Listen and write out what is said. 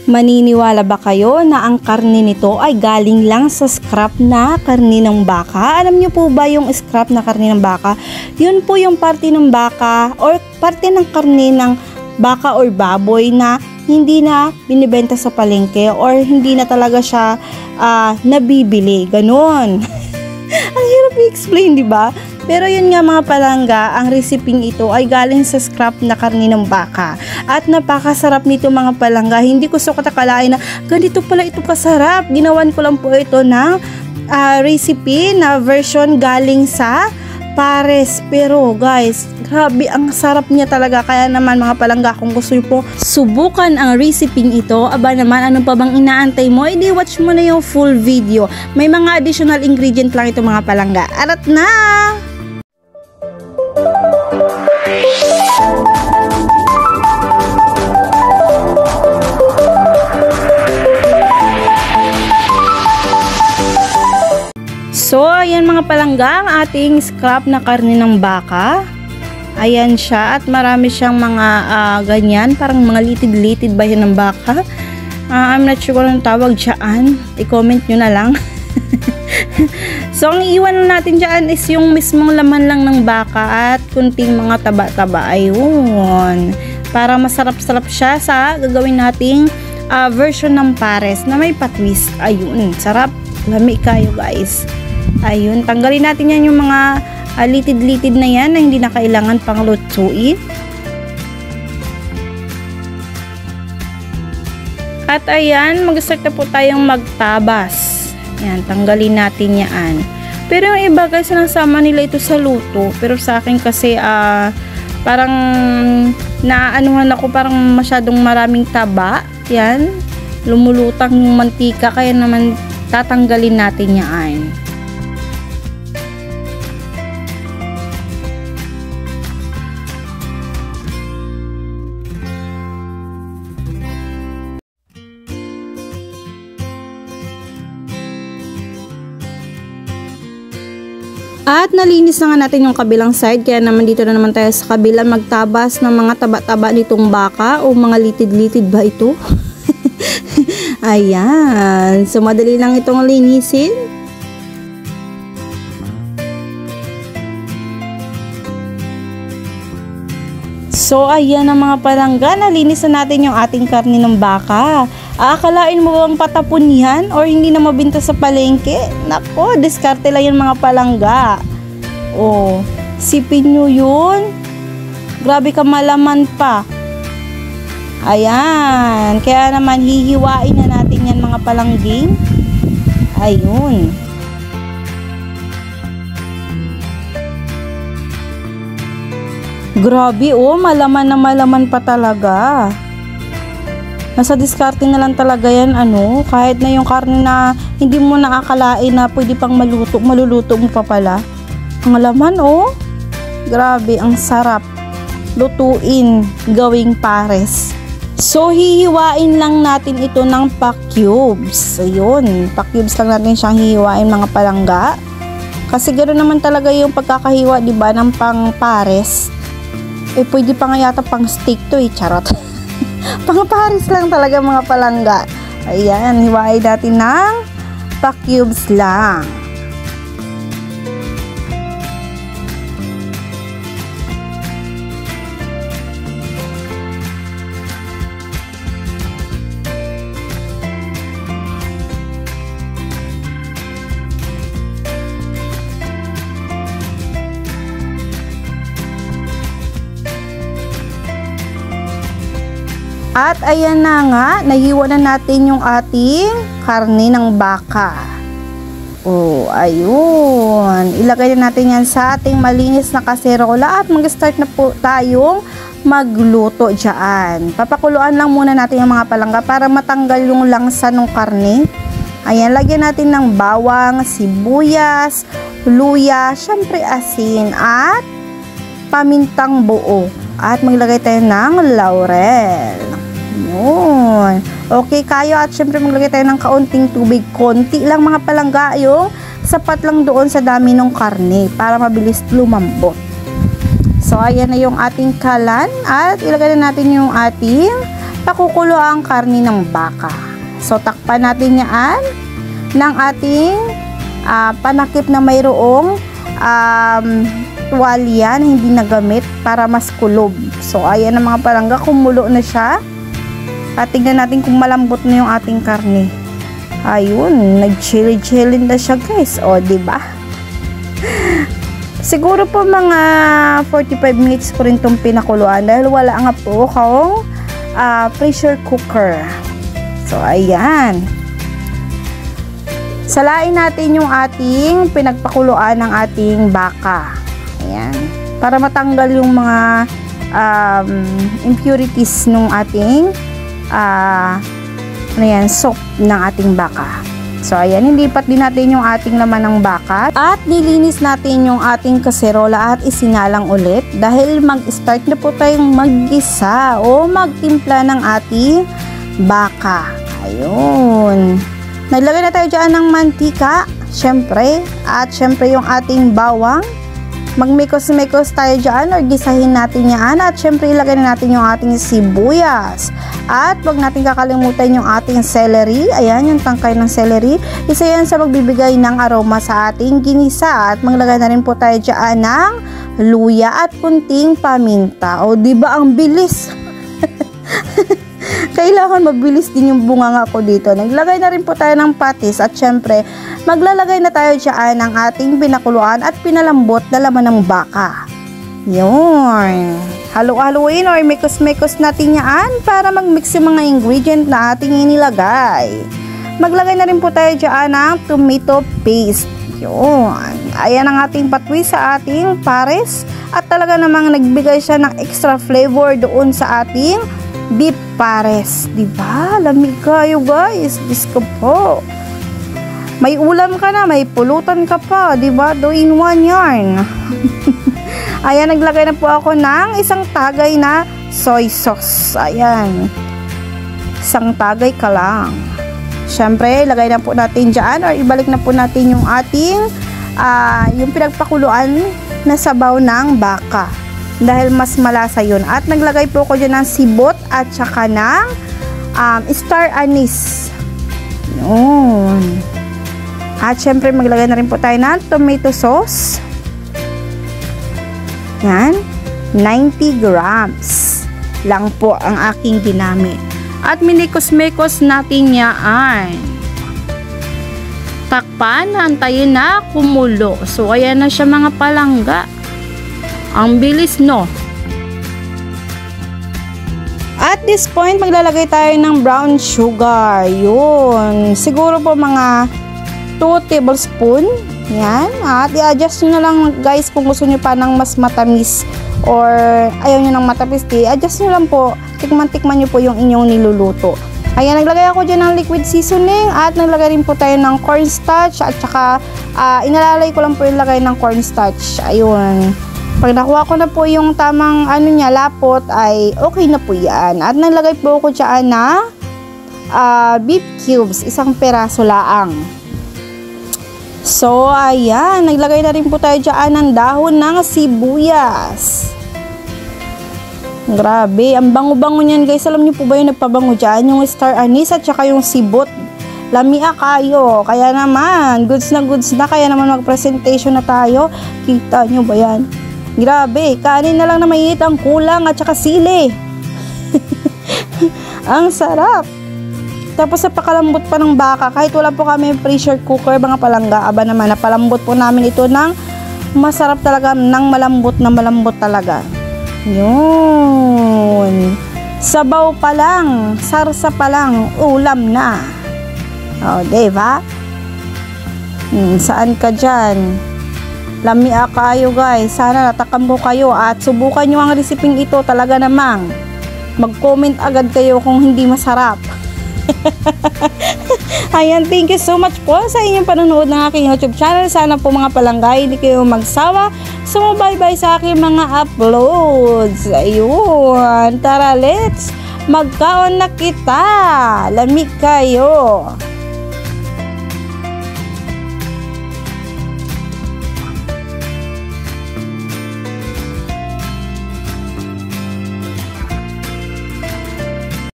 Maniniwala ba kayo na ang karne nito ay galing lang sa scrap na karne ng baka? Alam niyo po ba yung scrap na karne ng baka? Yun po yung parte ng baka or parte ng karne ng baka or baboy na hindi na binibenta sa palengke or hindi na talaga siya nabibili. Ganon. Ang hirap i-explain, di ba? Pero yun nga mga palangga, ang reseping ito ay galing sa scrap na karne ng baka. At napakasarap nito mga palangga. Hindi ko akalain na ganito pala ito kasarap. Ginawan ko lang po ito ng recipe na version galing sa pares. Pero guys, grabe ang sarap niya talaga. Kaya naman mga palangga, kung gusto niyo po subukan ang reseping ito, aba naman, ano pa bang inaantay mo? Edi watch mo na yung full video. May mga additional ingredient lang ito mga palangga. Arat na! So, ayan mga palangga, ang ating scrap na karne ng baka. Ayan siya at marami siyang mga ganyan, parang mga litid-litid ba yun ng baka? I'm not sure kung anong tawag dyan. I-comment nyo na lang. So, ang iiwan natin dyan is yung mismong laman lang ng baka at kunting mga taba-taba. Ayun. Para masarap-sarap siya sa gagawin nating version ng pares na may patwist. Ayun. Sarap. Lami kayo guys. Ayun, tanggalin natin yan yung mga litid-litid na yan na hindi na kailangan pang lutsuin. At ayan, mag-start na po tayong magtabas. Yan, tanggalin natin yan. Pero yung iba guys, sinasama nila ito sa luto. Pero sa akin kasi, parang naaanuhan ako, parang masyadong maraming taba. Yan, lumulutang yung mantika, kaya naman tatanggalin natin yan. At nalinis na nga natin yung kabilang side, kaya naman dito na naman tayo sa kabila magtabas ng mga taba-taba nitong baka o mga litid-litid ba ito? Ayan, so madali lang itong linisin. So ayan ang mga palangga, nalinis na natin yung ating karne ng baka. Aakalain mo bang patapon yan or hindi na mabinta sa palengke? Nako, diskarte lang yung mga palangga. Oh, sipin nyo yun. Grabe ka malaman pa. Ayan, kaya naman hihiwain na natin yan mga palangging. Ayun. Grabe oh, malaman na malaman pa talaga. Nasa diskarte na lang talaga yan, kahit na yung karne na hindi mo naakalain na pwede pang maluluto mo pa pala. Ang laman oh, grabe, ang sarap. Lutuin, gawing pares. So, hihiwain lang natin ito ng pa-cubes. Ayun, pa-cubes lang natin siyang hihiwain mga palangga. Kasi ganoon naman talaga yung pagkakahiwa, diba, ng pang pares. Eh, pwede pa nga yata pang steak to charot. Pang pares lang talaga mga palangga. Ayan, hiwain natin ng pa-cubes lang. At ayan na nga, nahiwa na natin yung ating karne ng baka. Oh, ayun. Ilagay na natin yan sa ating malinis na kaserola at mag-start na po tayong magluto dyan. Papakuluan lang muna natin yung mga palangga para matanggal yung langsa ng karne. Ayan, lagyan natin ng bawang, sibuyas, luya, syempre asin at pamintang buo. At maglagay tayo ng laurel. Yun. Okay kayo at syempre maglagay tayo ng kaunting tubig. Konti lang mga palangga, yung sapat lang doon sa dami ng karne para mabilis lumambot. So ayan na yung ating kalan at ilagay na natin yung ating pakukulo ang karni ng baka. So, takpan natin yan ng ating panakip na mayroong tuwalya na hindi nagamit para mas kulob. So, ayan ang mga palangga, kumulo na siya. At tignan natin kung malambot na yung ating karne. Ayun, nag-chili-chili na siya guys. O, diba? Siguro po mga 45 minutes ko rin itong pinakuluan dahil wala nga po akong pressure cooker. So, ayan. Salain natin yung ating pinagpakuluan ng ating baka. Ayan. Para matanggal yung mga impurities nung ating soup ng ating baka. So, ayan, nilipat din natin yung ating laman ng baka at nilinis natin yung ating kaserola at isinalang ulit dahil mag-start na po tayong maggisa o magtimpla ng ating baka. Ayun. Naglagay na tayo dyan ng mantika, syempre, at syempre yung ating bawang. Magmikos-mikos tayo dyan or gisahin natin yan at syempre ilagay na natin yung ating sibuyas. At wag natin kakalimutan yung ating celery. Ayan, yung tangkay ng celery. Isa yan sa magbibigay ng aroma sa ating ginisa. At maglagay na rin po tayo dyan ng luya at kunting paminta. O, diba ang bilis? Kailangan mabilis din yung bunganga ko dito. Naglagay na rin po tayo ng patis at syempre, maglalagay na tayo dyan ng ating pinakuluan at pinalambot na laman ng baka. Yun. Halo-haloin or mikos-mikos natin yan para mag-mix yung mga ingredient na ating inilagay. Maglagay na rin po tayo dyan ng tomato paste. Yun. Ayan ang ating patwi sa ating pares at talaga namang nagbigay siya ng extra flavor doon sa ating beef pares. Diba? Lamig kayo guys. Diyos ko po. May ulam ka na, may pulutan ka pa. Diba? 2 in 1 yarn. Ayan, naglagay na po ako ng isang tagay na soy sauce. Ayan. Isang tagay ka lang. Siyempre, lagay na po natin dyan or ibalik na po natin yung ating yung pinagpakuluan na sabaw ng baka. Dahil mas malasa yun. At naglagay po ako dyan ng sibot at saka ng star anise. Yun. At syempre maglagay na rin po tayo ng tomato sauce. Yan. 90 grams lang po ang aking ginamit. At minikos-mikos natin yan. Takpan, antayin na kumulo. So ayan na siya mga palangga. Ang bilis, no? At this point, maglalagay tayo ng brown sugar. Yun. Siguro po mga 2 tablespoon. Yan. At i-adjust nyo na lang guys kung gusto nyo pa ng mas matamis or ayaw nyo ng matamis. I-adjust nyo lang po. Tikman-tikman nyo po yung inyong niluluto. Ayan, naglagay ako dyan ng liquid seasoning at naglagay rin po tayo ng cornstarch at saka inalalay ko lang po yung lagay ng cornstarch. Ayun. Pag nakuha ko na po yung tamang lapot ay okay na po yan. At naglagay po ako dyan na beef cubes, 1 peraso laang. So, ayan, naglagay na rin po tayo dyan ng dahon ng sibuyas. Grabe, ang bango-bango niyan guys. Alam niyo po ba yung nagpabango dyan? Yung star anise at saka yung sibot. Lamia kayo. Kaya naman, goods na. Kaya naman mag-presentation na tayo. Kita nyo ba yan? Grabe, kanin na lang na mainit ang kulang at saka sili. Ang sarap. Tapos sa pakalambot pa ng baka, kahit wala po kami pressure cooker, mga palangga, aba naman, napalambot po namin ito ng masarap talaga, ng malambot talaga. Yun. Sabaw pa lang, sarsa pa lang, ulam na. O, diba? Saan ka dyan? Lamia kayo guys. Sana natakam po kayo at subukan nyo ang resiping ito. Talaga namang mag-comment agad kayo kung hindi masarap. Ayan, thank you so much po sa inyong panonood ng aking YouTube channel. Sana po mga palangga hindi kayo magsawa sumubaybay sa aking mga uploads. Ayun, tara let's magkaon na kita. Lamig kayo.